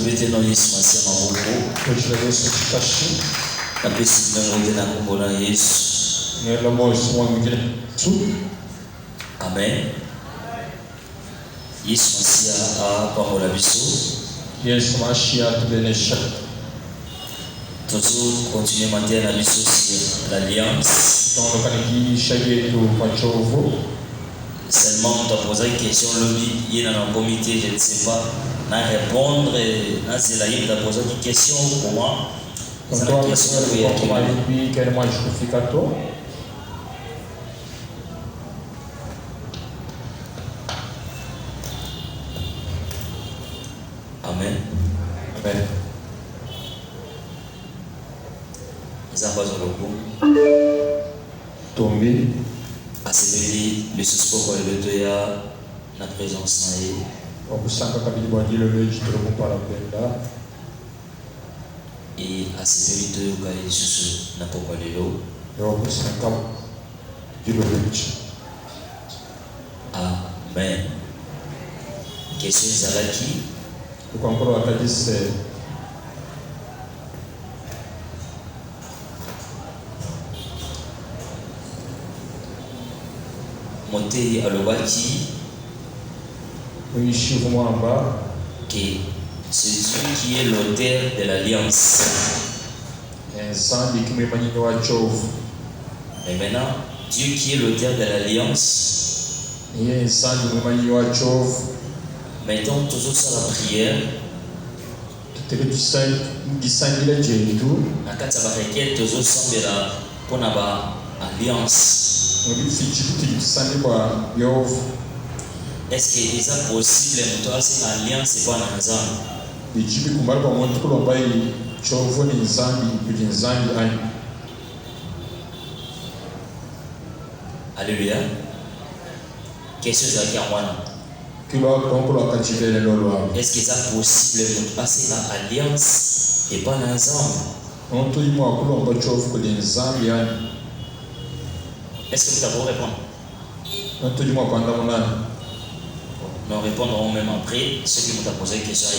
tubete no Yesu masia maboko. Tuchile Yesu chikashi. Na pesi na ngode na kumbola Yesu. Ngela moyo mwingine tu. Amen. Yesu masia pambola biso. Yesu masia tubenesha. Toujours continuer maintenant la mission sur l'alliance. Dans le canigi chaque jour pachovo. Seulement on t'a posé une question lobby il y a un comité je ne sais pas na répondre na c'est là il t'a posé une question pour moi. C'est une question pour moi depuis quel mois justificateur. Amen. Amen. Tomber à celui le suspect le doya la présence naïe. Et à celui de Gaï Susu n'a pas parlé l'eau. Amen. Question Zalaki. Monter à l'Obaki que c'est Dieu qui est l'auteur de l'alliance. Et maintenant, Dieu qui est l'auteur de l'alliance, mettons toujours ça la prière. La carte va requérir toujours sembler pour n'avoir alliance. Est-ce que c'est possible de faire une alliance et pas une Alléluia. Question de est-ce que c'est possible de passer l'alliance et pas l'ensemble? Est-ce que vous avez répondre? Nous répondrons même après ceux qui m'ont posé une question.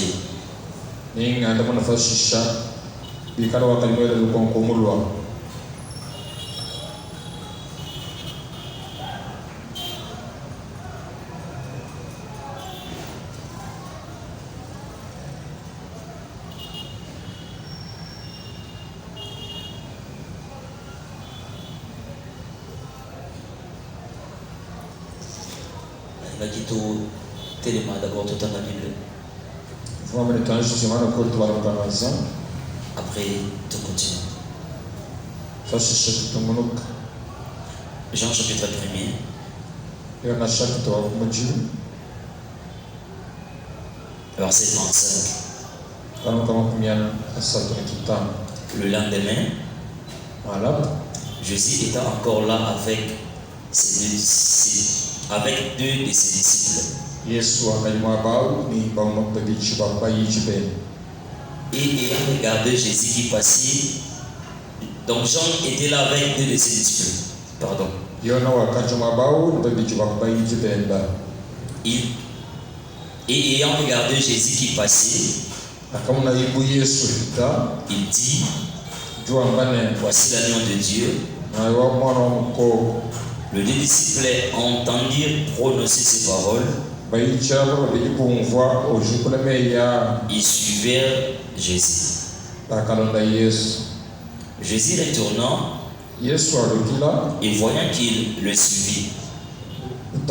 D'abord tout dans la Bible. Après tout continue. Jean chapitre 1er. Verset 35. Le lendemain, Jésus était encore là avec deux de ses disciples. Et ayant regardé Jésus qui passait, donc Jean était là avec deux de ses disciples. Pardon. Et ayant regardé Jésus qui passait, il dit, voici l'agneau de Dieu. Les deux disciples entendirent prononcer ces paroles. Ils suivirent Jésus. Jésus retournant et voyant qu'il le suivit, il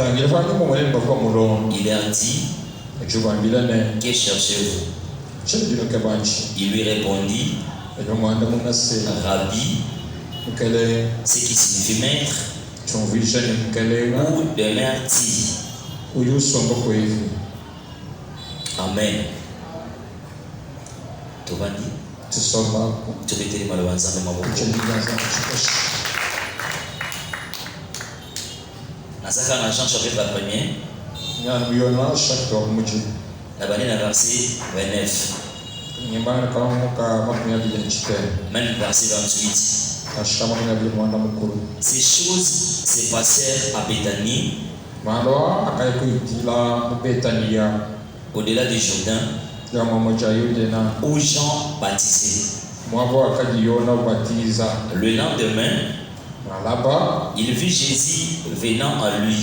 leur dit, que cherchez-vous? Il lui répondit, Rabbi, ce qui signifie maître, ou de merci. Amen. Tovandi. Tu peux te malheureusement de ma voix. Nasaka na Jean chapitre 1er. La banane à verset 29. Même verset 28. Ces choses se passèrent à Béthanie, au-delà du Jourdain, où Jean baptisait. Le lendemain, il vit Jésus venant à lui.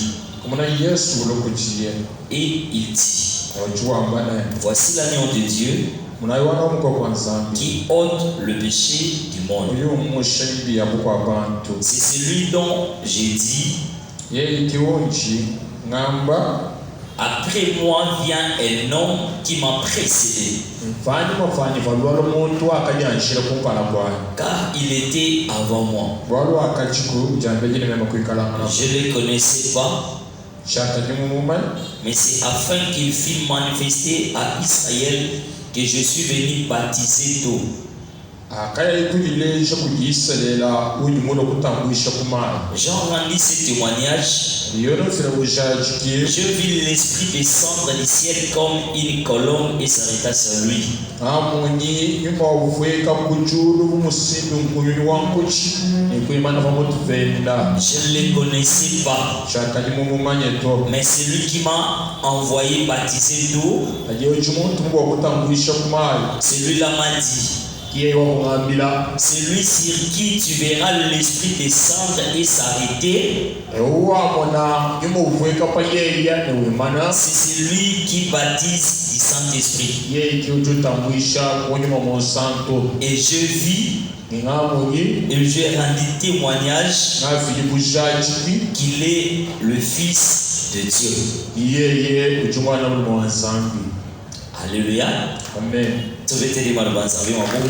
Et il dit, voici l'agneau de Dieu qui ôte le péché du monde. C'est celui dont j'ai dit, après moi vient un homme qui m'a précédé, car il était avant moi. Je ne le connaissais pas, mais c'est afin qu'il fût manifesté à Israël que je suis venu baptiser d'eau. Jean rendit ce témoignage. Je vis l'Esprit descendre du ciel comme une colombe et s'arrêta sur lui. Je ne le connaissais pas, mais celui qui m'a envoyé baptiser d'eau, celui-là m'a dit, celui sur qui tu verras l'Esprit descendre et s'arrêter, c'est celui qui baptise du Saint-Esprit. Et je vis et je rendu témoignage qu'il est le Fils de Dieu. Alléluia. Amen. Tubeteli maloba nzambe maboko.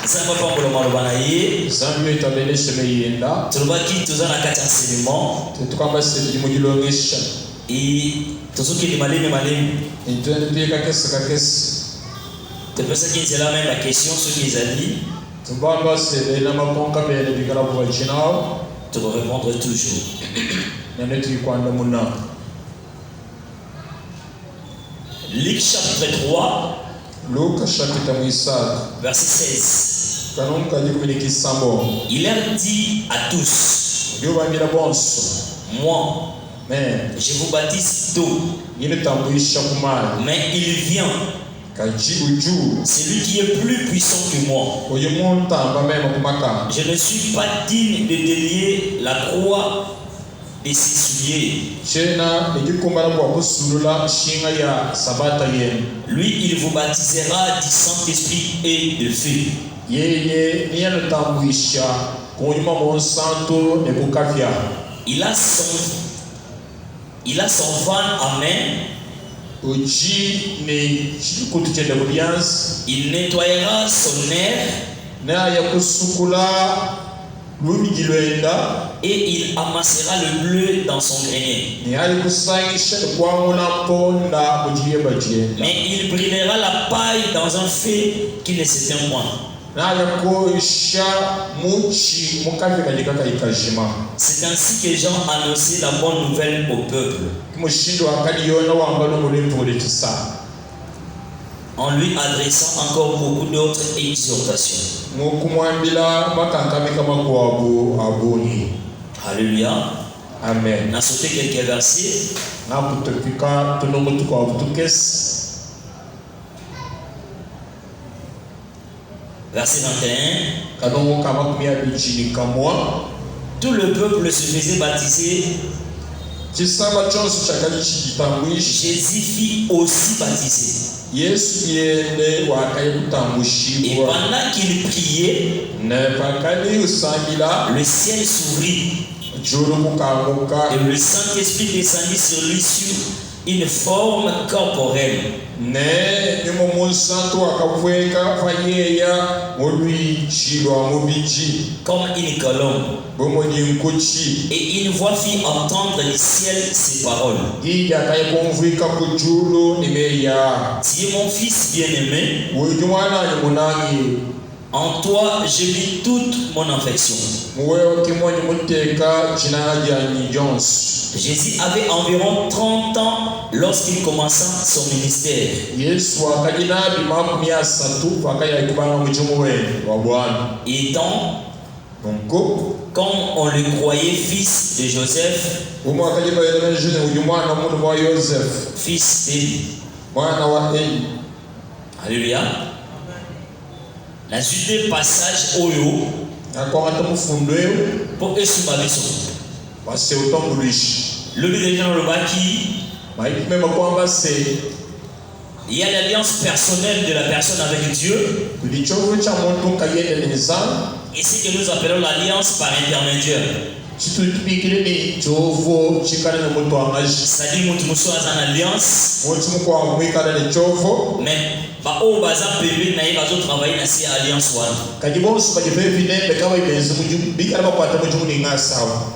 Nzambe pambola maloba na ye. Nzambe etabele seme yenda. Tulobaki toza na kati enseignement. Tukamba sedi mudilongesha. Et tozoki ni maleme. Entende kakes. Te pensa que c'est la même la question ce qu'ils ont dit. Tumbamba sede na maponka bele bikala kwa chinao. Tu vas répondre toujours. Nyanetu kwanda muna. Luc chapitre 3, verset 16. Il leur dit à tous, moi, je vous baptise d'eau, mais il vient, celui qui est plus puissant que moi. Je ne suis pas digne de délier la croix de ses souliers. Lui, il vous baptisera du Saint-Esprit et de feu. Il a son van à main. Il nettoyera son air. Et il amassera le bleu dans son grenier. Mais il brûlera la paille dans un feu qui ne s'éteint point. C'est ainsi que Jean annonçait la bonne nouvelle au peuple, en lui adressant encore beaucoup d'autres exhortations. Alléluia. Amen. On a sauté quelques versets. Verset 21. Tout le peuple se faisait baptiser. Jésus fit aussi baptiser. Et pendant qu'il priait, le ciel s'ouvrit et le Saint-Esprit descendit sur lui sur une forme corporelle. Comme une colombe. Et une voix fit entendre du ciel ces paroles. Tu es mon fils bien-aimé. En toi, je lis toute mon affection. Jésus avait environ 30 ans lorsqu'il commença son ministère. Étant, comme on le croyait fils de Joseph, fils d'Élie, Alléluia. La suite des passages Oyo pour Esubabiso. Le but des gens le baki. Il y a l'alliance personnelle de la personne avec Dieu. Et c'est que nous appelons l'alliance par intermédiaire. C'est-à-dire que alliance. Mais au bazar bébé naïf bazo travailler na si alliance one.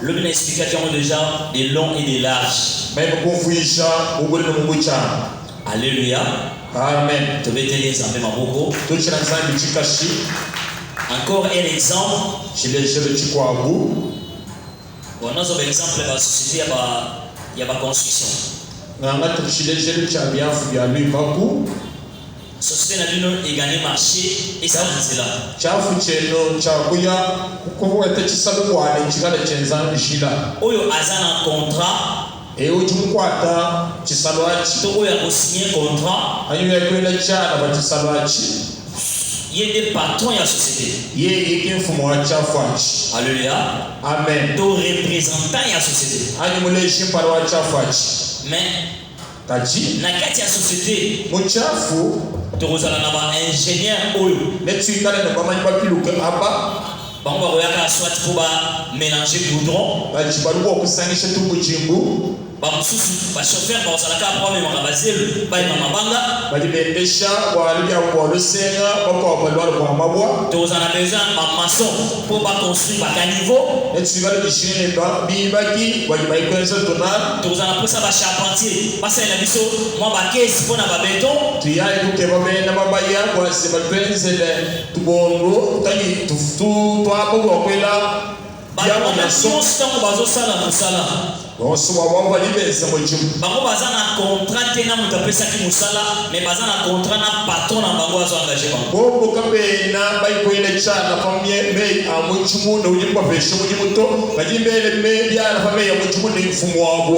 Le bien explication déjà des longs et des larges. Alléluia. Amen. Encore un exemple. Bon, nous avons un exemple de la société, il y a la construction. La société n'a pas gagné marché et ça c'est là. Oyo azan un contrat. Et au Jumukwata, Chisalwachi, Togo a signé contrat. Il y a des patrons et la société. Alléluia. Amen. Des représentants et la société. Mais dans la société, tu as un ingénieur. On va soit pour mélanger goudron. Chauffeur pour ça la pour même baser ba mabanga ba dibendesha walibya kwa lusenga bako balwala mabwa to za na besoin ma maçon pour ba construire ba caniveau et tu vas le déchirer ba bibaki ba ikweza tonal to za na posa ba charpentier parce que la biso moi ba caisse pour na ba béton tu ya ikuke ba bena mabaya kwa se ba penze le tubondo tani tu hapo kwa kwela ba maçon stango bazo sala musala. Bango baza na contrat te na mutu apesaki musala mais baza na contrat na patron na bango azo engagé bango.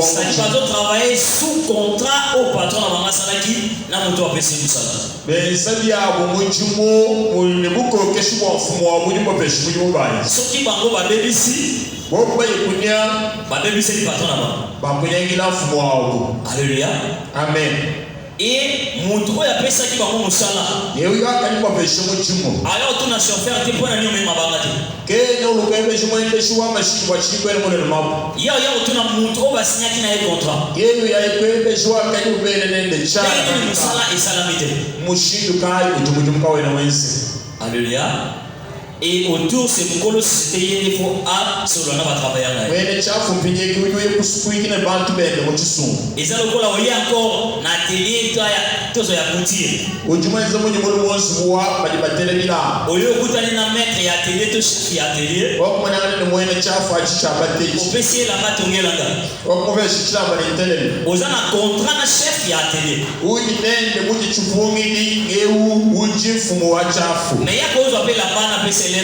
C'est-à-dire bazo travailler sous contrat au patron na bango asalaki na mutu apesi musala. Soki bango babebisi babebisi li patron na bango. Alléluia. Amen. Et mutu oyo apesaki bango musala alors tout na chauffeur te mpona nini omema banga te yo tuna mutu oyo basinyaki na ye contrat ndenge musala esalami te. Alléluia. Et autour c'est mukolo société yende fo a solo na ba travailler na ye. Et ça le kola oya encore na atelier to ya couture. Oyo kutani na maître ya atelier to chef ya atelier. Opesi la ba tongelanga. Oza na contrat na chef ya atelier. Mais ya ko zo appelle la bana pesi est-ce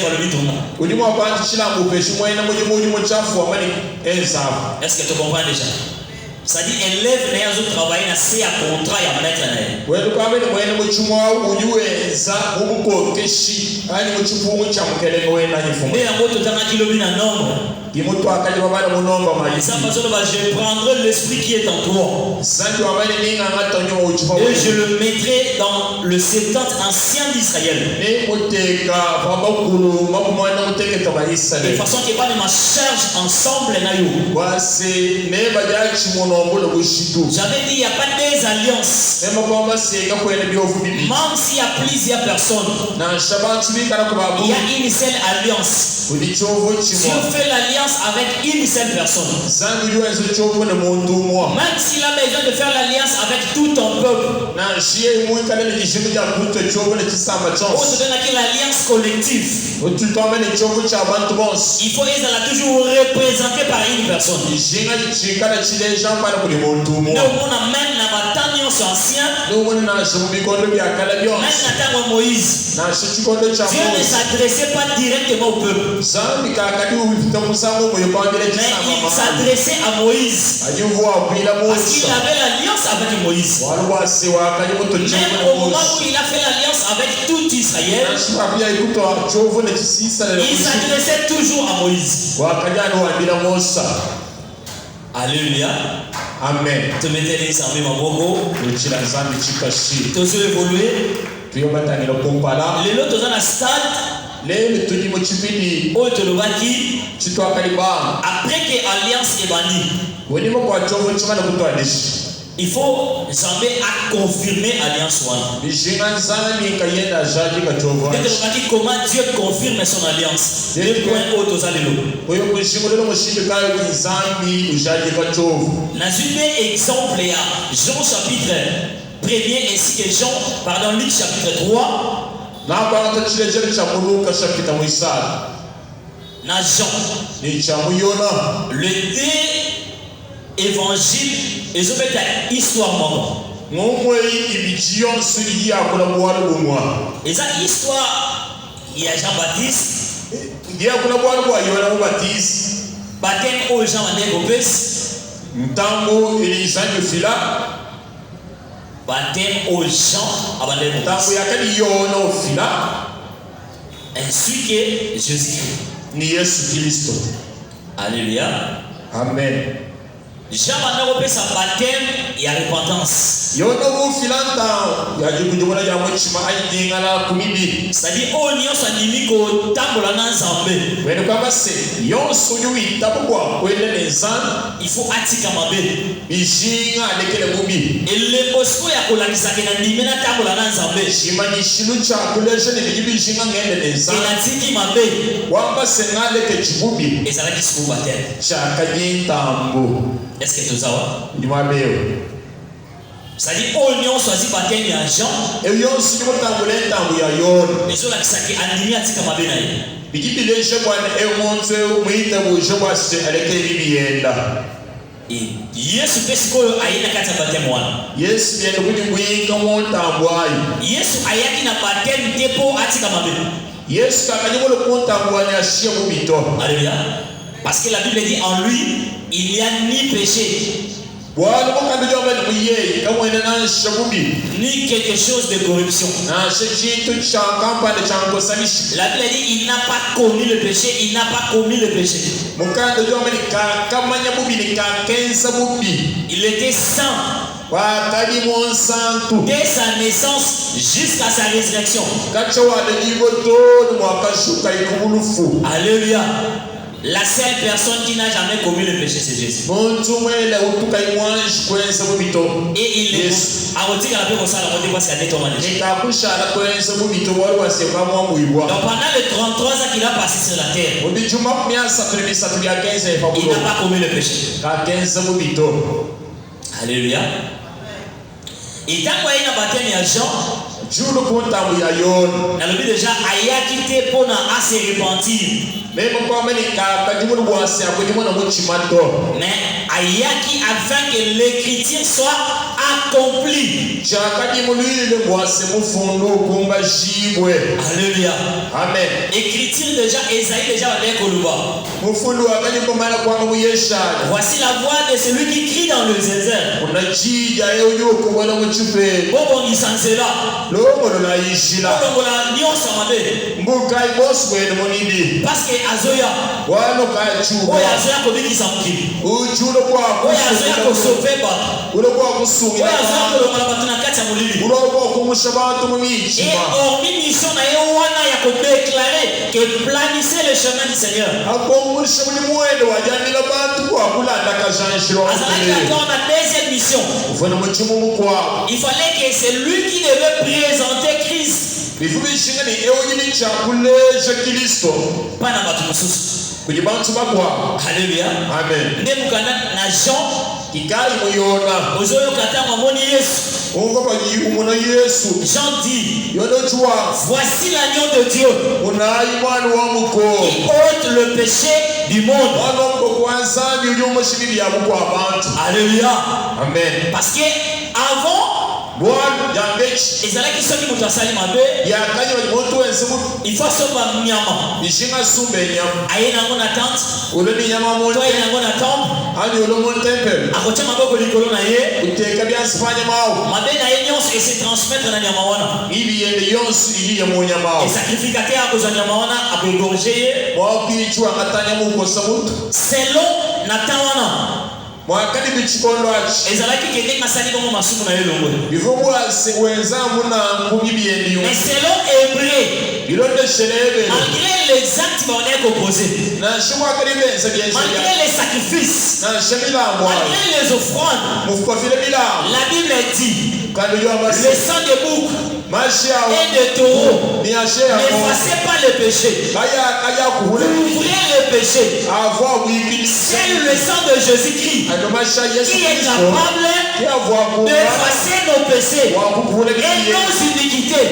que tu comprends déjà? Ça dit élève les autres travailler na c'est à contrat ya mettre na. Mais en gros totanga kilobi na nombre. Je prendrai l'esprit qui est en toi et je le mettrai dans le 70 ancien d'Israël. De façon qu'il n'y ait pas de ma charge ensemble. J'avais dit il n'y a pas des alliances. Même s'il y a plusieurs personnes, il y a une seule alliance. Si on fait l'alliance avec une seule personne, même s'il a besoin de faire l'alliance avec tout ton peuple, l'alliance collective, il faut être toujours représenté par une personne. Même dans ancien, même dans Moïse, Dieu ne s'adressait pas directement au peuple. Mais il s'adressait à Moïse. Parce qu'il avait l'alliance avec Moïse. Même au moment où il a fait l'alliance avec tout Israël, il s'adressait toujours à Moïse. Alléluia. Amen. Tu mettez les armées ma bogo. Tu as évolué. Les autres dans la stade. Après que l'alliance est bannie, il faut jamais confirmer l'alliance. Comment Dieu confirme son alliance. Exemple, il y a Jean chapitre 1er ainsi que Luc chapitre 3. Na Jean, le évangile, ils ont fait une histoire maman. Ils ont histoire, il y a Jean-Baptiste. Baptême au Jean Baptiste. Baptême aux gens ainsi que Jésus-Christ. Alléluia. Amen. Jean a sa baptême et à repentance. C'est-à-dire, oh, nous sommes animés au temple il faut attirer. Et le bosco ya kolakisa kena ndimena tambola na nzambe. Enatiki mabe. Ezalaki siku baptême. Est-ce que tu sais? C'est-à-dire, oh, nous choisi baptême ya Jean. Et sur la kisaki andimi atika mabe na ye. Et Yesu pesiko ayina kati ya baptême wana. Yesu ayaki na baptême tepo atika mabe. Alléluia. Parce que la Bible dit en lui, il n'y a ni péché, ni quelque chose de corruption. La Bible dit il n'a pas commis le péché, il n'a pas commis le péché. Il était saint dès sa naissance jusqu'à sa résurrection. Alléluia. La seule personne qui n'a jamais commis le péché, c'est Jésus. Et il est donc pendant les 33 ans qu'il a passé sur la terre, il n'a pas commis le péché. Alléluia. Et tant qu'il y a un baptême à Jean, dans le but déjà, Aya quitté pour se repentir. Mais Ayaki afin que l'écriture soit accomplie. Alléluia. Amen. Écriture déjà, Esaïe déjà avec Koluba. Voici la voix de celui qui crie dans le désert. Parce que Azoya, Azoya kobiki samki, Azoya kosofe ba, Azoya kolomala batu na kati ya mulili. Et hormis mission na ye wana ya kodéclarer que planissez le chemin du Seigneur. Azalaki encore na deuxième mission. Il fallait que c'est lui qui devait présenter Christ. Pas na batu mususu. Alléluia. Amen. Ndemukana na Jean ikai moyona. Ozoyo katanga moni Yesu. Jean dit, voici l'agneau de Dieu qui ôte le péché du monde. Alléluia. Amen. Parce que avant ezalaki soki moto asali mabe il faut asomba nyama aye nango na tente to aye nango na temple akotia maboko likolo na ye mabe na ye nyonso ese transmettre na nyama wana esacrificateur akozwa nyama wana akoegorge ye selon na temps wana ezalaki kende masali bongo masumu na ye longo mais selon Hébreu malgré les actes on est composé malgré les sacrifices malgré les offrandes la Bible dit le sang de bouc et de taureau n'effacez pas le péché, couvrez le péché. C'est le sang de Jésus-Christ qui est capable d'effacer nos péchés et nos iniquités.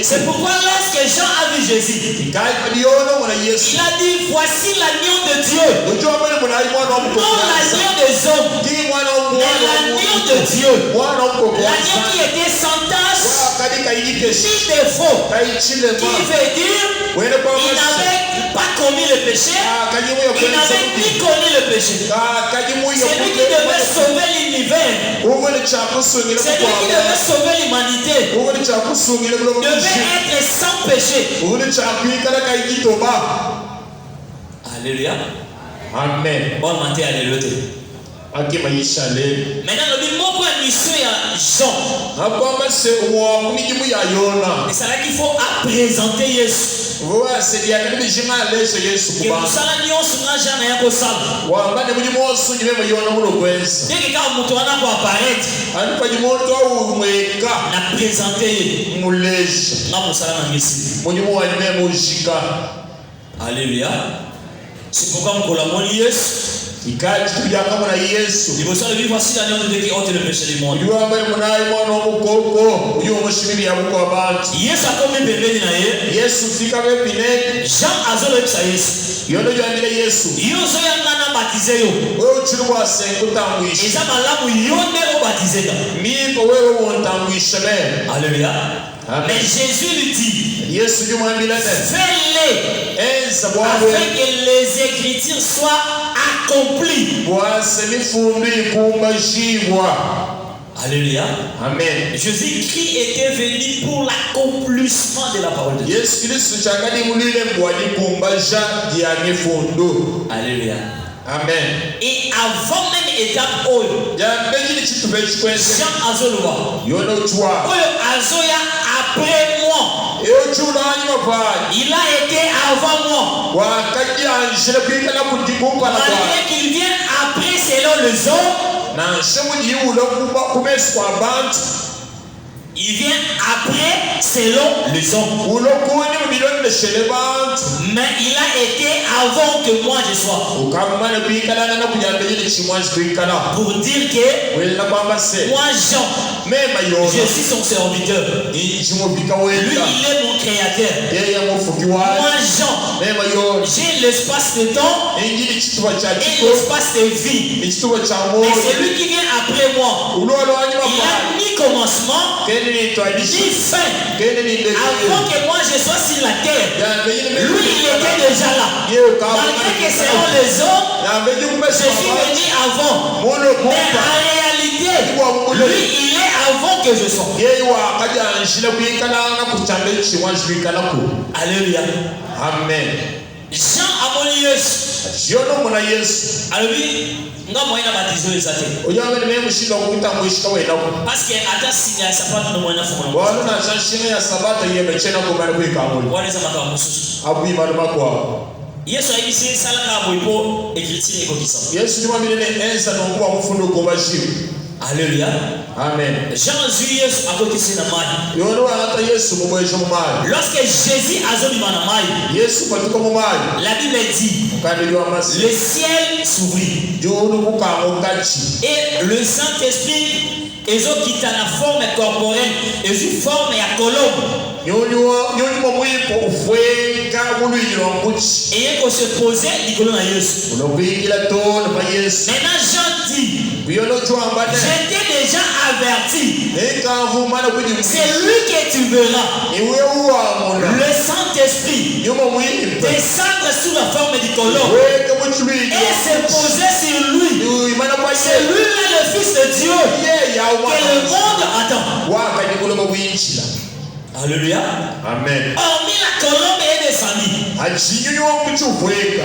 C'est pourquoi lorsque Jean a vu Jésus, il a dit voici l'agneau de Dieu, non l'agneau des hommes, mais l'agneau de Dieu, l'agneau qui était sans tache ni défaut, qui veut dire il n'avait pas commis le péché, il n'avait ni connu le péché. C'est lui qui devait sauver l'univers, c'est lui qui devait sauver l'humanité, devait être sans péché. Alléluia. Amen. Bon matin, alléluia. Maintenant, le mot pour mission à Jean. Et c'est là qu'il faut présenter Jésus. Que nous salanions sur la jambe et un peu sable. Dès que quand nous allons apparaître, on a présenté Alléluia. C'est pourquoi nous collaborons Jésus. Il voici l'agneau de Dieu qui ôte le péché du monde. Yesu akomi pembeni na ye. Jean azolekisa Yesu. Yo ozoyanga na baptize yo. Eza malamu yo nde obaptize ka. Alléluia. Mais Jésus lui dit, fais-les afin que les Écritures soient accomplies. Alléluia. Amen. Jésus-Christ était venu pour l'accomplissement de la parole de Dieu. Alléluia. Amen. Et avant même étape Oyo, Jean Azoloa, Oyo Azoya après moi, il a été avant moi. Malgré qu'il vienne après selon les hommes, il vient après selon les hommes. Mais il a été avant que moi je sois. Pour dire que moi Jean, je suis son serviteur. Lui il est mon créateur. Moi Jean, j'ai l'espace de temps et l'espace de vie. Mais c'est lui qui vient après moi. Il a ni commencement ni fin. Avant que moi je sois sur la terre, lui il était déjà là. Malgré que selon les hommes, je suis venu avant. Mais en réalité, lui il est avant que je sois. Alléluia. Amen. Jean amoni Yesu. Alors oui, nga moyena baptizo ezate. Parce que ata sinya sapato no moyena fumo. Wale za makao mususu. Yesu aibisi salaka boipo écriture ekokisa. Alléluia. Amen. Jean zui Yesu akokisi na mai. Lorsque Jésus azobima na mai, la Bible dit le ciel s'ouvrit et le Saint-Esprit Ils ont quitté la forme corporelle et une forme à colombe. Et il faut se poser Nicolas Jésus. Maintenant Jean dit, j'étais déjà averti. C'est lui que tu verras. Le Saint-Esprit descendre sous la forme du colombe et se poser sur lui. C'est lui-là le Fils de Dieu que le monde attend. Alléluia. Amen. Hormis la colombe et des familles.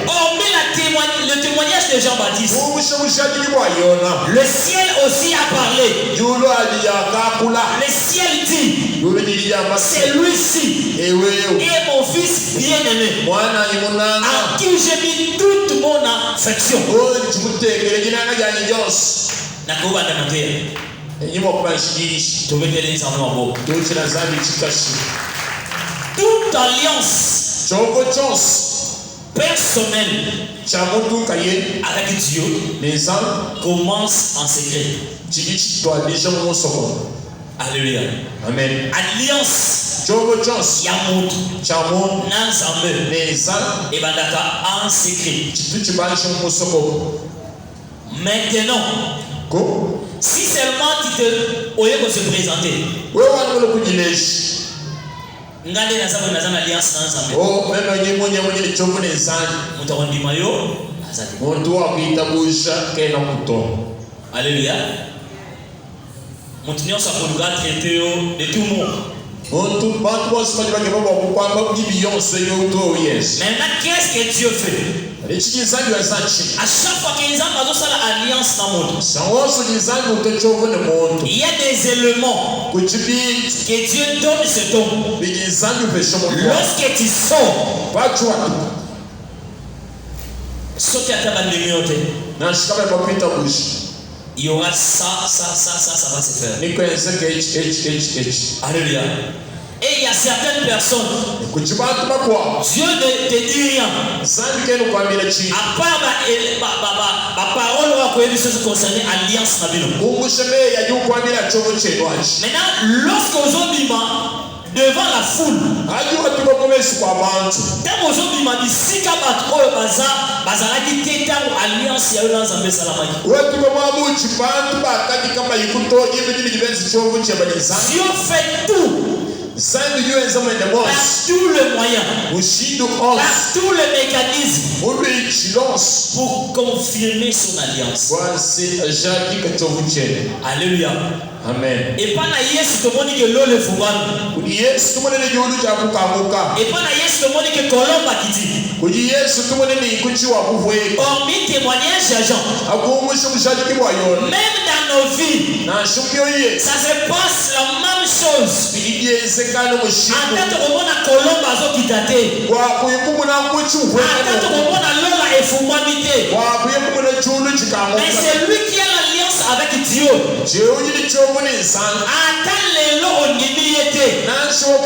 Hormis le témoignage de Jean-Baptiste. Le ciel aussi a parlé. Le ciel dit, c'est lui-ci. Et mon fils bien-aimé, à qui j'ai mis toute mon affection. Toute alliance personnelle avec Dieu commence en secret. Alléluia. Amen. Alliance Yamoud Nanzambe et Bandaka en secret. Maintenant, si seulement tu te oyez se présenter, ngande nazama alliance Nanzambe. Oh, même alléluia. Montenir sa polygate traité de tout le monde. Maintenant, qu'est-ce que Dieu fait? À chaque fois qu'ils ont l'alliance dans le monde, il y a des éléments que Dieu donne ce don. Lorsque tu sors, saute à ta bande de il y aura ça va se faire. Alléluia. Et il y a certaines personnes, Dieu ne te dit rien. À part ma parole, concernant l'alliance. Maintenant, lorsqu'on dit devant la foule, Dieu fait tout. Par tout le moyen, par tout le mécanisme pour confirmer son alliance. Alléluia. Amen. Et pas la yes tout le monde dit que l'eau le fumane. Yes tout le monde dit et pas la yes tout le monde dit que colombe a quitté. Yes tout le monde dit que tu as pouvoir. Hormis témoignage à Jean. Même dans nos vies, ça se passe la même chose. En tant que monde a colombe a zo quitté. En tant que monde a l'eau la effumanité. Mais c'est lui qui a l'alliance avec Dieu. Attends les lots au nimiété.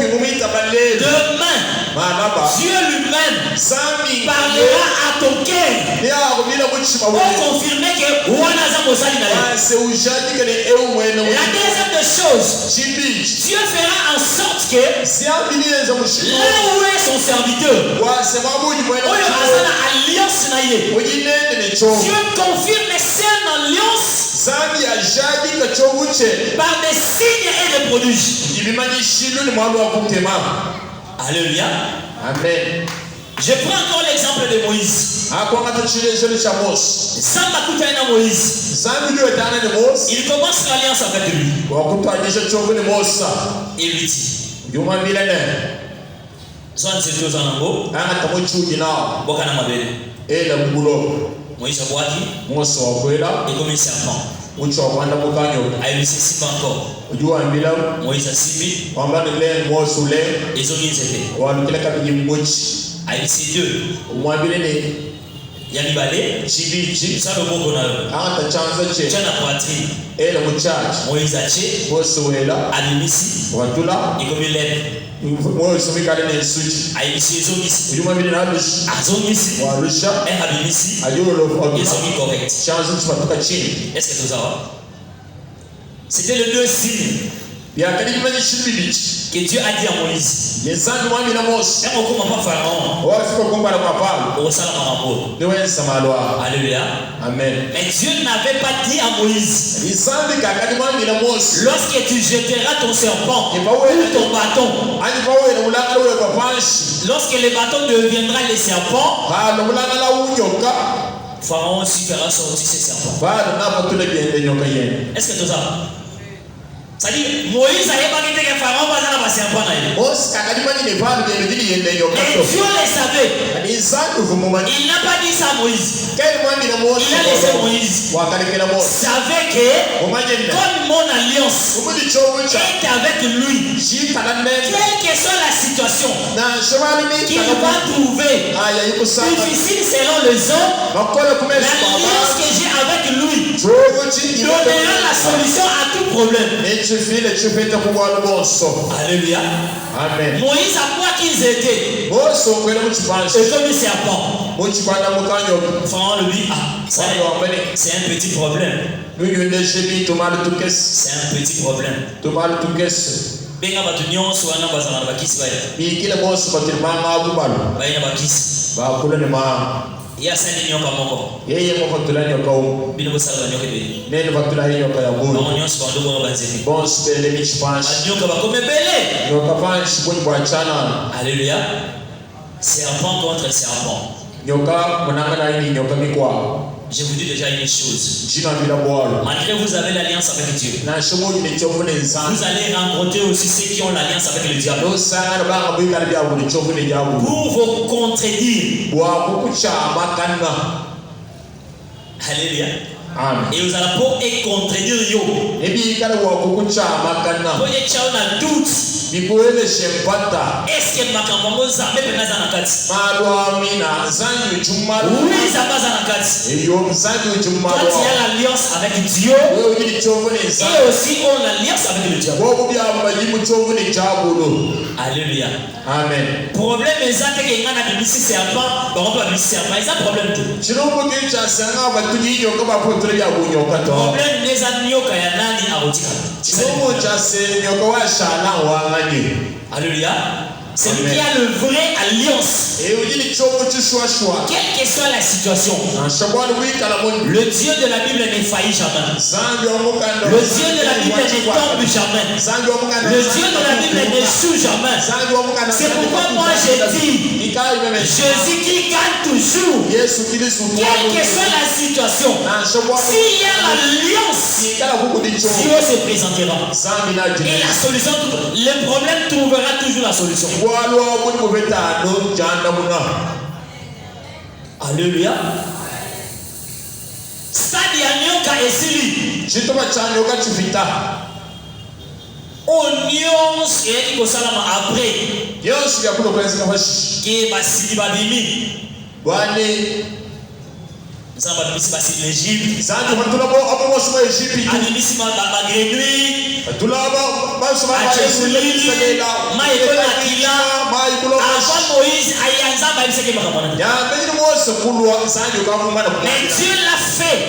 Demain, Dieu lui-même parlera à ton cœur pour confirmer que la deuxième des choses, Dieu fera en sorte que là où est son serviteur, Dieu confirme cette alliance par des signes et des prodiges. Alléluia. Amen. Je prends encore l'exemple de Moïse. Moïse. Il commence l'alliance avec lui. Il lui dit, Moïse a boité et comme un serpent. Il lui s'est encore. Moïse a sibi. Ils ont mis il s'est deux. Il y a des balais. Ça le mot qu'on a. Tiens la poitrine. Moïse a tué. Abimisi. Et comme il lève. Abimisi ils ont mis. Azomisi. Et Abimisi. Ils ont mis correct. Est-ce que tu as? C'était les 2 signes que Dieu a dit à Moïse. Et on ne comprend pas Pharaon. Alléluia. Amen. Mais Dieu n'avait pas dit à Moïse, lorsque tu jeteras ton serpent ou ton bâton, lorsque le bâton deviendra le serpent, Pharaon aussi fera sortir ses serpents. Est-ce que tu as? C'est-à-dire, Moïse n'avait pas dit que Pharaon va dans la serpent. Et Dieu le savait. Il n'a pas dit ça à Moïse. Il a laissé Moïse. Savait que comme mon alliance est avec lui, quelle que soit la situation qu'il va trouver difficile selon les hommes, l'alliance que j'ai avec lui donnera la solution à tout problème. Alléluia. Amen. Moïse a quoi qu'ils étaient. Et comme il serpent. Pharaon lui dit, c'est un petit problème. C'est un petit problème. Benga batu nyonso wana bazana na bakisi il y a 5 nyoka moko. Bino bosala nyoka be. Nyoka bakome belé. Alléluia. Serpent contre serpent. Je vous dis déjà une chose. Malgré vous avez l'alliance avec Dieu, vous allez rencontrer aussi ceux qui ont l'alliance avec le diable pour vous contredire. Alléluia. Et vous allez pour contredire yo. Pour y echar un doute. Est-ce que makambo zambe penaza na kati? Oui, ça passe na kati. Quand il y a l'alliance avec Dieu, et aussi on l'alliance avec le diable. Alléluia. Amen. Problème exact que ngana bibisi serpent, ba on bibisi serpent, c'est un problème tout. Problème les anyoka ya nani arotika. Alléluia. C'est lui qui a le vrai alliance. Quelle que soit la situation, le Dieu de la Bible ne faillit jamais. Le Dieu de la Bible ne tombe jamais. Le Dieu de la Bible ne n'échoue jamais. C'est pourquoi moi je dis, Jésus qui gagne toujours, quelle que soit la situation, s'il y a l'alliance, Dieu se présentera. Et la solution, le problème trouvera toujours la solution. Alléluia. Stade ya nyoka esili. Onions et qui salama après. Qui basili babimi. Nous avons basili l'Égypte. Adimisi ma grenouille. Mais Dieu l'a fait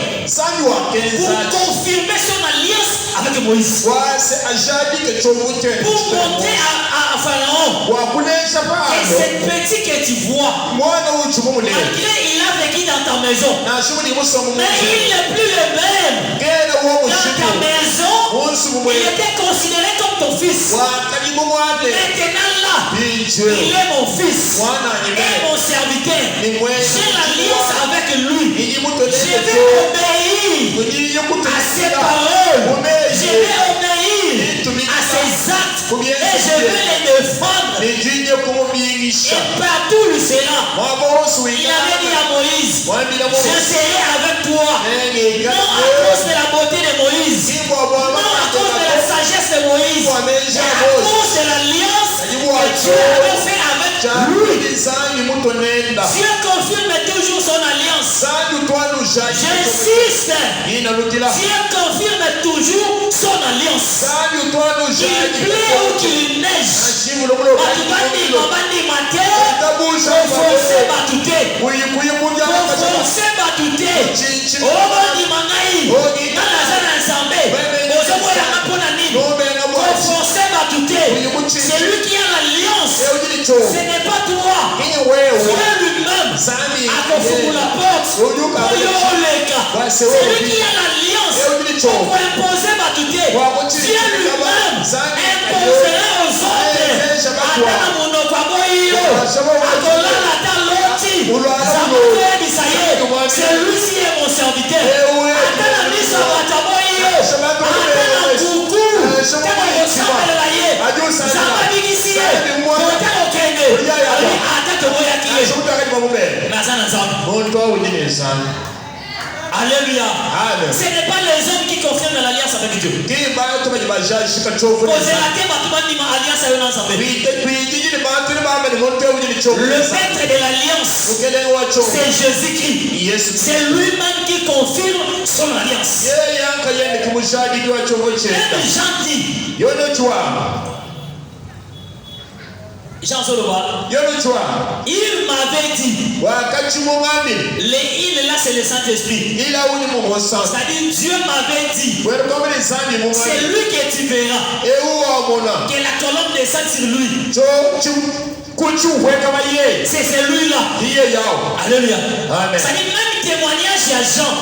pour confirmer son alliance avec Moïse, pour montrer à Pharaon que ce petit que tu vois, malgré il a vécu dans ta maison, mais il n'est plus le même. Dans ta maison, il était considéré comme ton fils. Maintenant là, il est mon fils et mon serviteur. J'ai l'alliance avec lui. Je vais obéir à ses paroles. Je vais obéir à ses actes. Et je vais les défendre. Et partout il sera. Il avait dit à Moïse, je serai avec toi. Non à cause de la beauté de Moïse, non à cause de la sagesse de Moïse, mais à cause de l'alliance que Dieu avait fait avec lui. Dieu confirme toujours son alliance. J'insiste. Dieu confirme toujours son alliance. Qu'il plaît ou qu'il neige. Forcez C'est lui qui a l'alliance. Ce n'est pas toi. Dieu lui-même a confondu la porte. C'est lui qui a l'alliance pour imposer ma tutelle. Dieu lui-même imposera aux autres. C'est lui qui est mon serviteur. Alléluia. Ce n'est pas les hommes qui confirment l'alliance avec Dieu. Le maître de l'alliance, c'est Jésus-Christ. C'est lui-même qui confirme son alliance. Même Jean dit, Jean Zoloba, il m'avait dit, il là c'est le Saint-Esprit. C'est-à-dire Dieu m'avait dit, c'est lui que tu verras, que la colonne descend sur lui. C'est celui-là. Alléluia. C'est-à-dire même témoignage à Jean.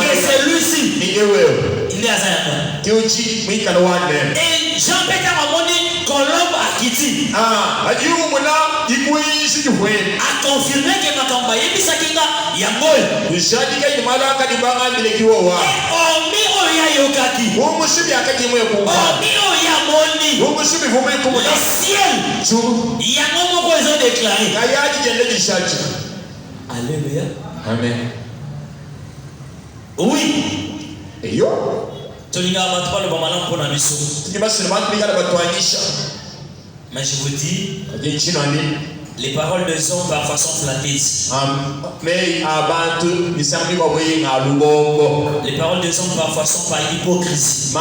C'est lui-ci. Il est à ça. Et Jean-Péter a dit Colombe à Kiti a confirmé que ma campagne est Yamol. Le ciel, il y a un moment qu'ils ont déclaré. Alléluia. Amen. Oui. Et yo. Mais je vous dis, les paroles des hommes parfois sont flattées. Les paroles des hommes parfois sont par hypocrisie.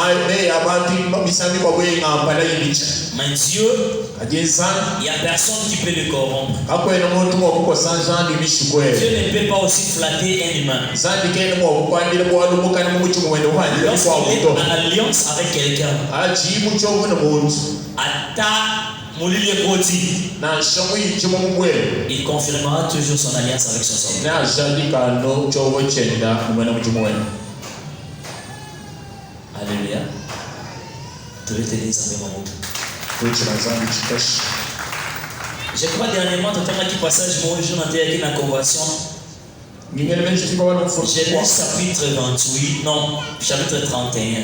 Mais Dieu, il n'y a personne qui peut le corrompre. Dieu ne peut pas aussi flatter un humain. Lorsqu'il est en alliance avec quelqu'un, il confirmera toujours son alliance avec son sauveur. Alléluia. Tu veux te dire ça, maman. Je crois dernièrement, tu as dit passage, moi, je n'ai pas eu conversion. Genèse chapitre 28, non, chapitre 31.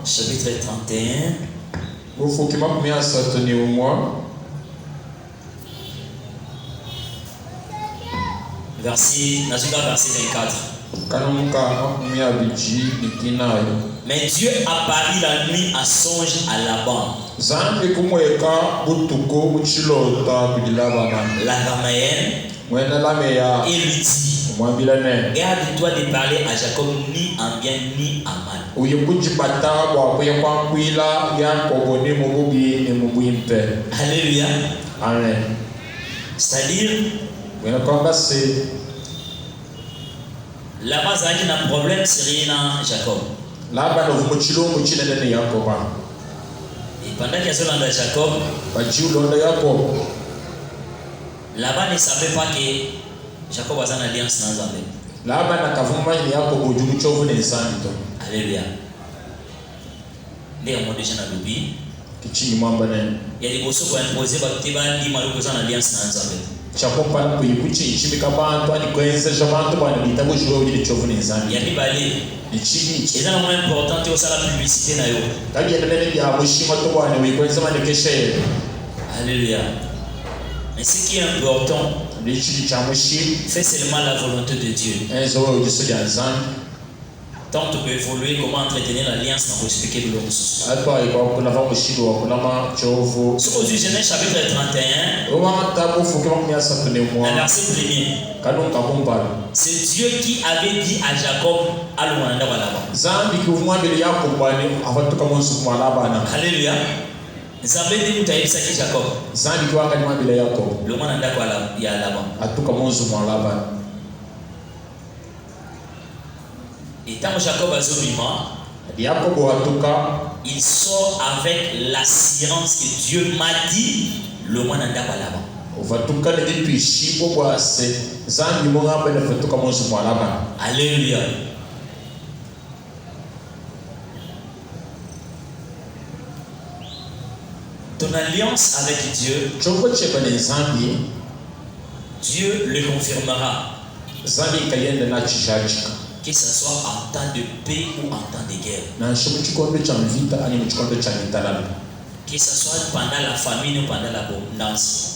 Chapitre 31. Verset 24. Mais Dieu apparut la nuit à songe à Laban, l'Araméenne, et lui dit, garde-toi de parler à Jacob ni en bien ni en mal. Alléluia. Amen. C'est-à-dire, Laban a un problème, c'est rien à Jacob. Et pendant qu'il y a ce land à Jacob, Laban ne savait pas que Jacob avait une alliance dans Zambé. Alléluia. Les hommes déjà dans le pays. Il y a des bosses qui ont imposé qu'il y a une alliance dans Zambé. Il y a des balais. C'est important que ça la publicité. Alléluia. Mais ce qui est important, c'est seulement la volonté de Dieu. Tant que tu peux évoluer, comment entretenir l'alliance dans l'expliquer de l'homme. Sur Genèse chapitre 31, verset 1er. C'est Dieu qui avait dit à Jacob à l'Ouanda Laban. Alléluia. Zambé dit que tu as Jacob. Le monde a Laban. Et tant Jacob a zobima, il sort avec l'assurance que Dieu m'a dit le mois n'anda pas là-bas. Alléluia. Ton alliance avec Dieu, Dieu le confirmera. Que ce soit en temps de paix ou en temps de guerre. Que ce soit pendant la famine ou pendant l'abondance.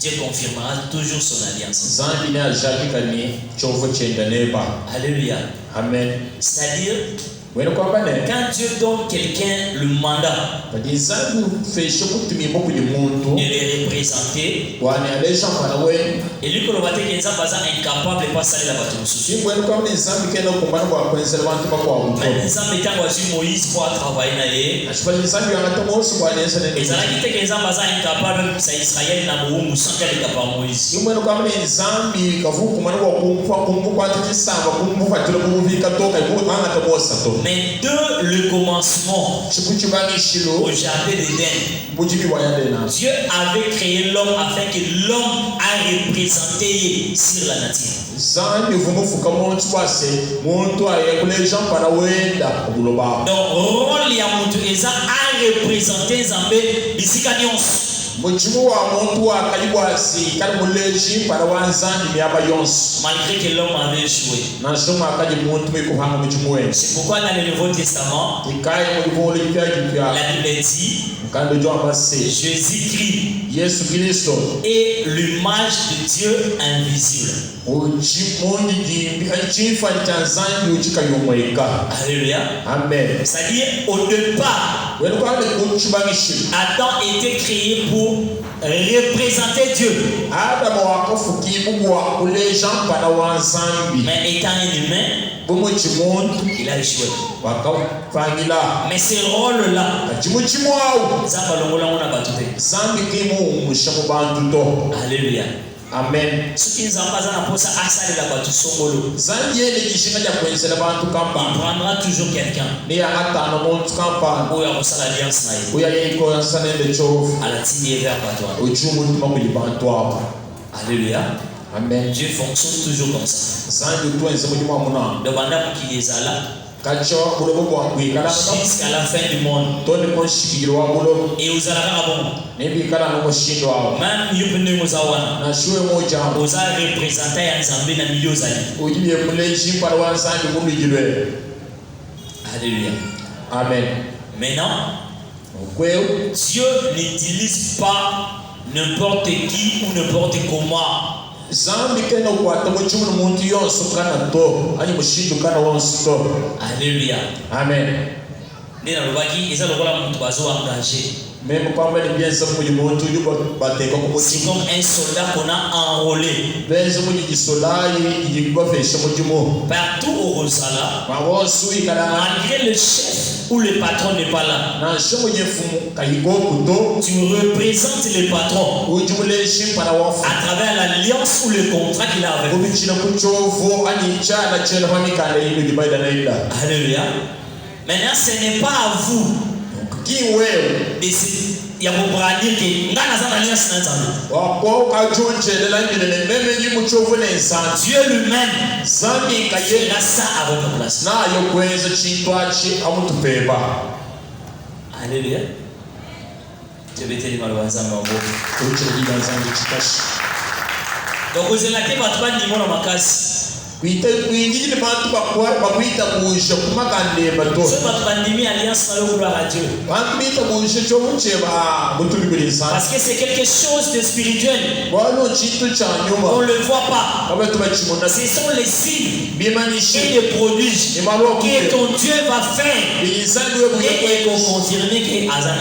Dieu confirmera toujours son alliance. Alléluia. Amen. C'est-à-dire, quand Dieu donne quelqu'un le mandat de les représenter, et lui que le bâtiment est incapable de passer la bâtiment. Mais les hommes étant Moïse pour travailler dans les. Les Arabites qui sont incapables de Israël n'a pas eu sans qu'elle est capable Moïse. Mais de le commencement au jardin d'Éden, Dieu avait créé l'homme afin que l'homme a représenté sur la nature. Donc, rôle ya mutu eza a représenter Zambé bisikanyons. Malgré que l'homme avait échoué. C'est pourquoi dans le Nouveau Testament, la Bible dit Jésus-Christ est l'image de Dieu invisible. Alléluia. Amen. C'est-à-dire au départ, Adam était créé pour représenter Dieu. Mais étant un humain, il a échoué. Mais ces rôles-là, alléluia. Amen. Ce qui nous a pas à poser à ça de la bâtue songolo. Il prendra toujours quelqu'un. Où il y a l'alliance à la tinier vers toi. Alléluia. Amen. Dieu fonctionne toujours comme ça. Donc pendant qu'il est là, jusqu'à la fin du monde. Et vous allez bon. Même Yupne Mozawana. Vous avez représenté un Zambé dans le milieu Alléluia. Amen. Maintenant, Dieu n'utilise pas n'importe qui ou n'importe comment. Alléluia. Amen. Même comme c'est comme un soldat qu'on a enrôlé. Partout au Rosala, malgré le chef ou le patron n'est pas là, tu représentes le patron à travers l'alliance ou le contrat qu'il a avec lui. Alléluia. Maintenant, ce n'est pas à vous il y a beaucoup à dire que Dieu lui-même fera ça à votre place. Alléluia. Je vais te dire donc vous êtes là que votre bande dit mon makas. Oui, parce que c'est quelque chose de spirituel. On ne le voit pas. Ce sont les signes et les prodiges que ton Dieu va faire et qu'on confirme que Azan.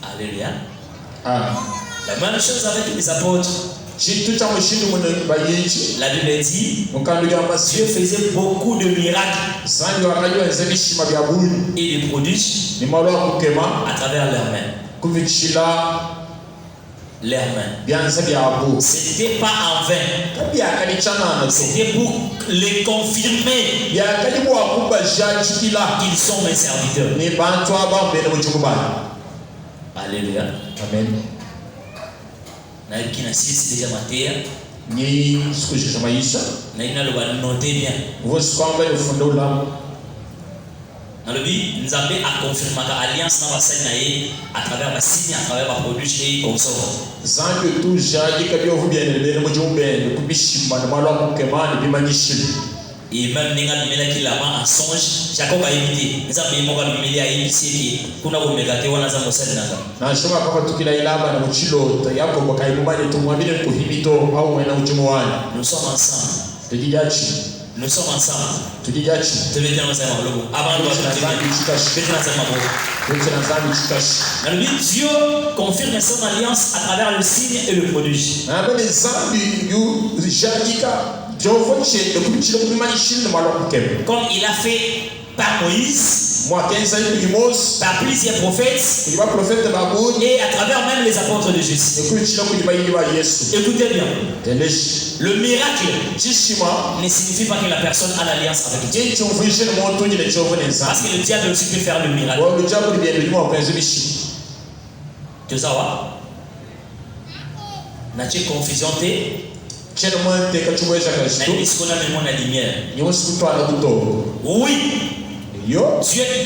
Alléluia. La même chose avec les apôtres. La Bible dit Dieu faisait beaucoup de miracles et de prodiges à travers leurs mains. leurs mains. C'était pas en vain. C'était pour les confirmer qu'ils sont mes serviteurs. Alléluia. Amen. Qui n'a si déjà maté. Ni ce que je maïs. N'a le noter bien. Vous savez le fond de l'âme. Nous avons à confirmer l'alliance dans la scène à travers la signe, à travers la produit et comme ça. Sans que tout j'ai dit que vous bien le mojombe, le kubishima, le malheur que man, le bimanishil. Et même les gens qui là-bas en songe, Jacob a imité. Nous avons imité à imiter. Kuna umegate wana za mosali na za. Na shoma kama tukila ilaba na mchilo, yako bakaimubanye tumwambie kuhimito au wena uchumwani. Nous sommes ensemble. Tujijachi. Nous sommes ensemble. Tujijachi. Tebete na sema logo. Avant de Dieu confirme son alliance à travers le signe et le prodige. Comme il a fait par Moïse, par plusieurs prophètes et à travers même les apôtres de Jésus. Écoutez bien. Le miracle ne signifie pas que la personne a l'alliance avec Dieu. Parce que le diable aussi peut faire le miracle. Tu sais quoi? N'a-t-il confusion? Oui. Dieu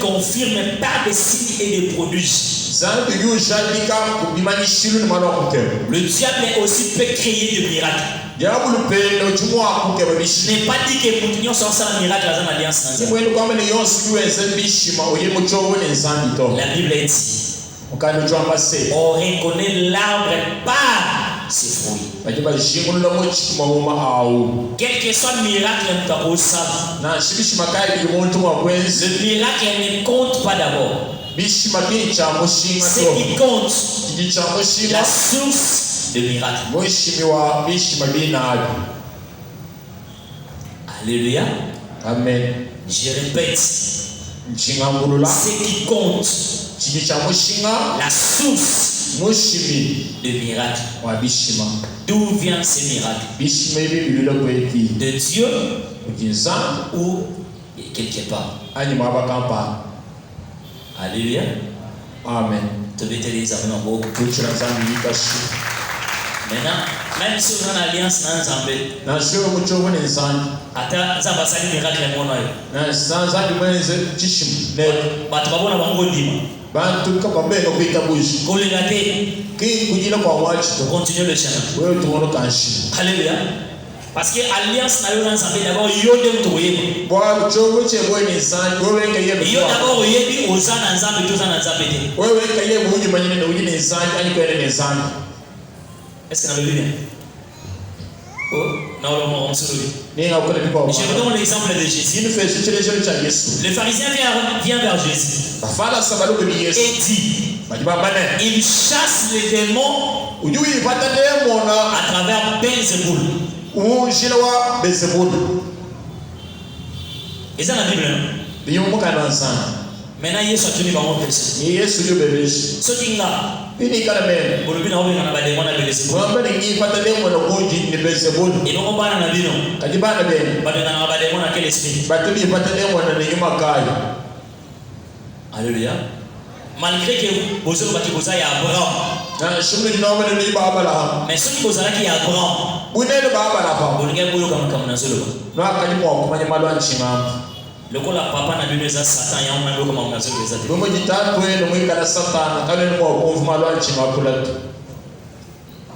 confirme par des signes et des prodiges. Le diable aussi peut créer des miracles. Je n'ai pas dit que nous avons un miracle dans l'alliance. La Bible dit, on reconnaît l'arbre par ses fruits. Quel que soit le miracle, le miracle ne compte pas d'abord. Ce qui compte, la source de miracle. Alléluia. Amen. Je répète, ce qui compte, la source de miracle. D'où vient ce miracle? De Dieu ou quelque part? Alléluia. Amen. Maintenant, même si on a une alliance dans continue le chemin. Alléluia. Parce que l'alliance n'a eu d'abord est-ce que vous avez bien? Oh, non, je vous donne l'exemple de Jésus. Le pharisien vient vers Jésus et dit, il chasse les démons à travers Belzéboul. Et ça la Bible. Maintenant, il y a ce qui est vraiment précis. Ce qui est là. Et donc, alléluia. Malgré que vous avez Abraham. Mais ce qui vous a dit Abraham. Le coup la papa n'a donné ça Satan y a un peu comme on a dit les autres.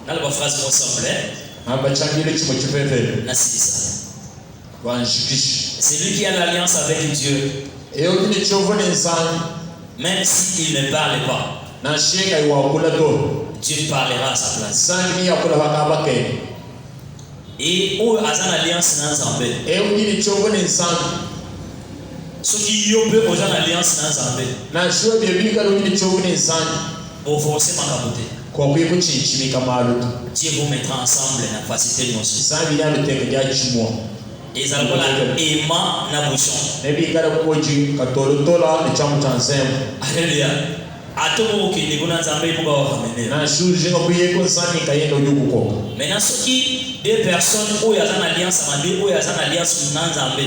Dans la phrase ressemble. C'est lui qui a l'alliance avec Dieu. Même s'il ne parle pas, Dieu parlera à sa place. Et où a l'alliance ensemble? Ceux qui ont peu aux gens l'alliance ensemble. Pour forcer ma capote. Dieu vous mettra ensemble dans la facilité de nos. Et ça va aimant la motion. Alléluia. atomo ke ndekona nzambe pour ba ramener na shuje ngobuye ko sani kayenda ujukuko. maintenant soki deux personnes oyo azana alliance mabe oyo azana alliance na nzambe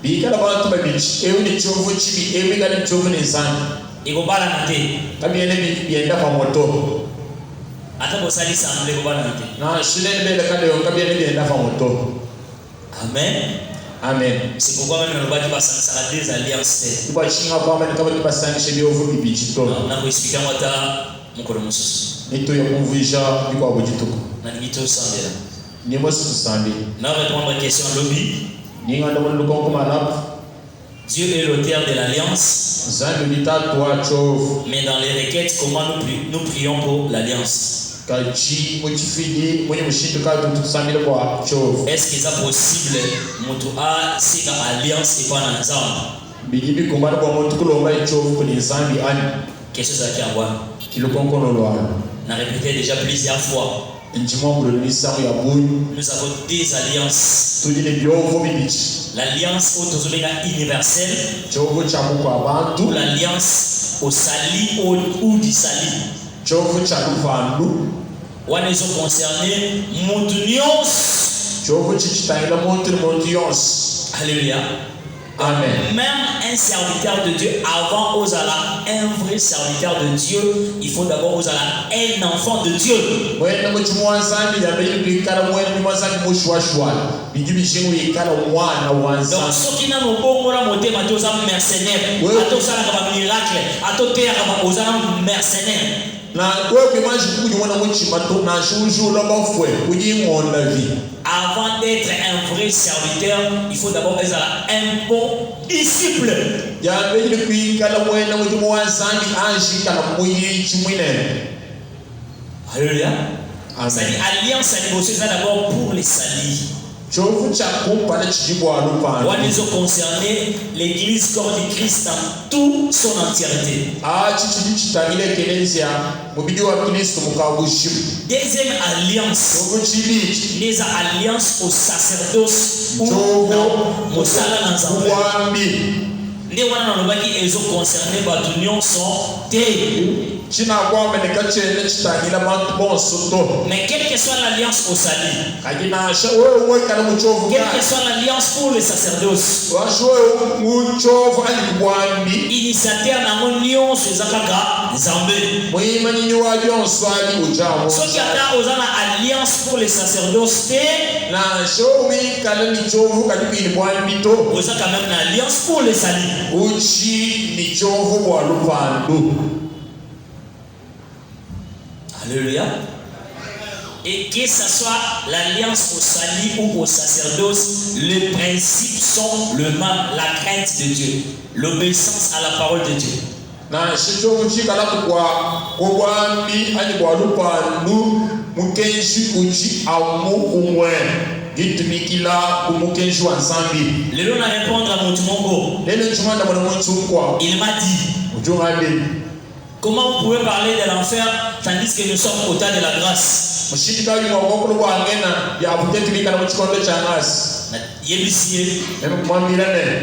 bikala bantu babichi ewe ni chovu chibi ewe kali chovu ni sani ikobala na te kabiene bienda kwa moto ata bosali samble ikobala na te na shule bele kale yo kabiene bienda kwa moto. amen. Amen. C'est pourquoi même on va dire ça la des alliances. Tu vas chinga kwa mane kama tupasani chez Yehova bibichi to. Na ko expliquer moi ta mukoro mususu. Nito ya kumvuisha biko abujituko. Na ngito sambela. Ni mosu sambi. Na répondre à question lobby. Ni nganda mo luko kuma nap. Dieu est l'auteur de l'alliance. Zandu bitatu acho. Mais dans les requêtes, comment nous prions pour l'alliance? Kachi mochifidi mwenye mshindu ka tusamile kwa cho. Est-ce que c'est possible mutu a sika alliance et pas na nzamba? Bijibi kumbana kwa mtu kulomba cho kuni zambi ani. Question ça qui envoie. Kilokonko lolo ana. On a répété déjà plusieurs fois. Njimo mbroni samu ya bunyu. Nous avons des alliances. Tujile biovo bibichi. L'alliance au tozobenga universelle. Chogo chamu kwa bantu. Ou l'alliance au sali ou du sali. Chogo chamu fandu. Wana ils ont concerné Moutunios. Chogo chichitangila Moutunios. Alléluia. Amen. Même un serviteur de Dieu, avant Ozala, un vrai serviteur de Dieu, il faut d'abord Ozala, un enfant de Dieu. Donc, ce qui n'a pas bon moté, c'est un mercenaire. Atosa un miracle, atoter un mercenaire. Avant d'être un vrai serviteur, il faut d'abord être un bon disciple. Alléluia. C'est-à-dire, alliance à négocier ça d'abord pour les salis. On les a concernés l'église corps du Christ dans toute son entièreté. Deuxième alliance, les alliances au sacerdoce ou au salat. Les ils ont concerné l'union sont mais quelle que soit l'alliance au salut, quelle que soit l'alliance pour le sacerdoce, initiateur dans l'union sur Zakaka, Zambé. Ceux qui ont une alliance pour le sacerdoce, vous avez quand même une alliance pour le salut. Alléluia. Et que ce soit l'alliance au salut ou au sacerdoce, les principes sont le même, la crainte de Dieu, l'obéissance à la parole de Dieu. Le long à répondre à mon tumongo, il m'a dit, comment vous pouvez parler de l'enfer tandis que nous sommes au temps de la grâce?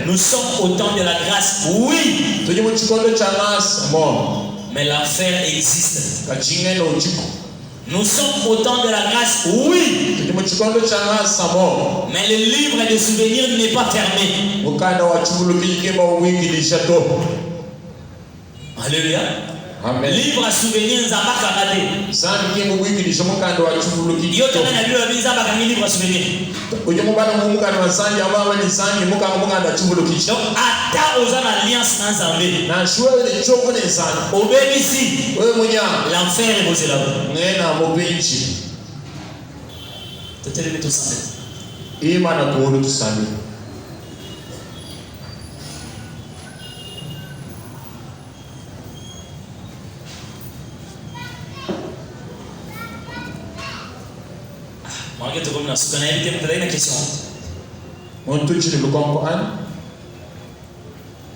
Nous sommes au temps de la grâce, oui. Mais l'enfer existe. Nous sommes au temps de la grâce, oui. Mais le livre des souvenirs n'est pas fermé. Alléluia. Amen. Livre à souvenir Nzamba Kakade. Yo tena na bible Nzamba kangi livre à souvenir. Donc ata ozana alliance na Nzambe. Obéissez. L'enfer est posé là-bas. Totele tout ça. Imana ko tout ça.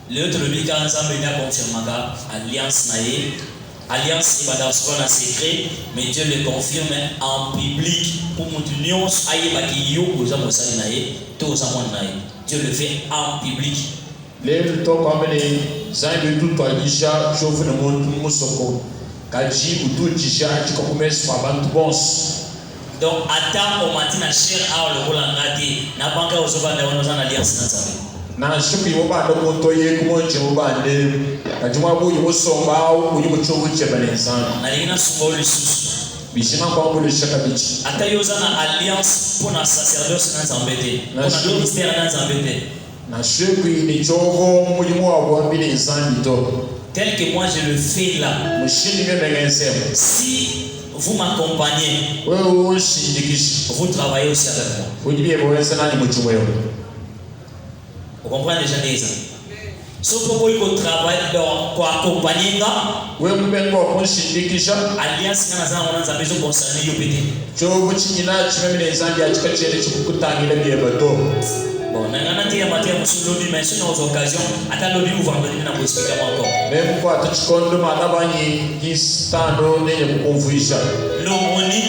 L'autre lui quand ensemble il a confirmé alliance naïe, alliance il va dans ce secret, mais Dieu le confirme en public pour mon union aïe bakiyo aux hommes naïe, tous aux hommes naïe. Dieu le fait en public. Zambi tutwalisha chovu na muntu musoko. Kaji ututisha chikokomesi kwa bantu bonse. Donc attends au matin na cher a le bolangati na banka osovanda wana na alliance na Nzambe. Na shupi mobanda muntu ye kumonje mobande. Kajuma bu yosomba au yuchovu chebalenzana. Na lingina sumba lisusu. Bishima kwa mbele shaka bichi. Ata yozana alliance pour na sacerdoce na Nzambe te. Pour na ministère na Nzambe te. Na shupi ni chovo mulimo wa bwambile nzambi to. Tel que moi je le fais là. Si vous m'accompagnez, vous travaillez aussi avec moi. Vous comprenez déjà déjà? Si vous travaillez pour accompagner, alliance na Nzambe zo concerné yo pété. Bon, nangana tia matia musuloni mais sur nos occasions, attends lobby ou vendredi na expliquer encore. Même quoi tu connais madabani gistano ne kukonvuisha. Lomoni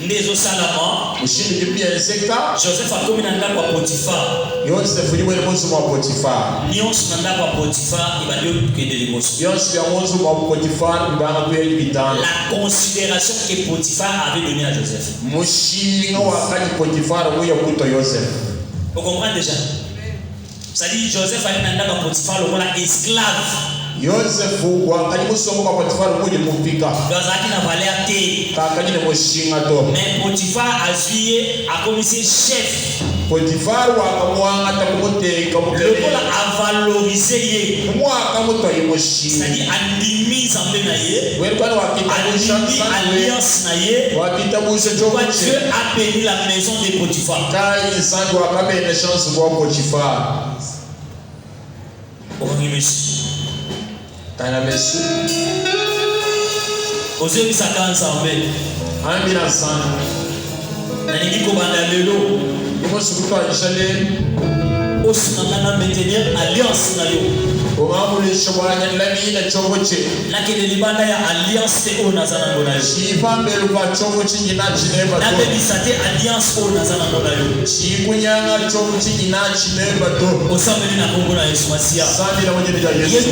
ndezo salama. Ushindi kipia sekta. Joseph akomina ndako kwa Potiphar. Joseph ni wewe mwanzo wa Potiphar. Nyonso na ndako kwa Potiphar ibadio kende liboso. Joseph ya mwanzo wa Potiphar ibanga kwa bitano. La considération que Potiphar avait donnée à Joseph. Mushinga wa kani Potiphar huyo kuto Joseph. Vous comprenez déjà? Ça dit Joseph a ndako kwa Potiphar le voilà esclave. Joseph wa kani musomo kwa Potiphar huyo mupika. Gazaki na valeur te. Kakani ne mushinga to. Mais Potiphar a joué a commissaire chef. Potiphar wa kamwanga takumote kamukele. Le voilà a valorisé ye. Mwa kamuto yemoshi. C'est-à-dire admis Nzambe na ye. Welkwana wakita alliance na ye. Wakita buse chokoche. Dieu a béni la maison de Potiphar. Kai sangi wakabe une chance kwa Potiphar. Okangi Messi. Kana Messi. Ozebi saka Nzambe. Ambina sana. Na ningi ko banda lelo. Imo sukuta jale. Osinanga maintenir alliance na yo. Omamule shobanya lami na chokoche. Na kele libanda ya alliance te o nazana ngona yo. Shifambe lupa chokoche nyina chineba. Na bebi sate alliance o nazana ngona yo. Shikunyanga chokoche nyina chineba to. Osameli na Kongo na Yesu Masia. Sandi na mwenye Yesu.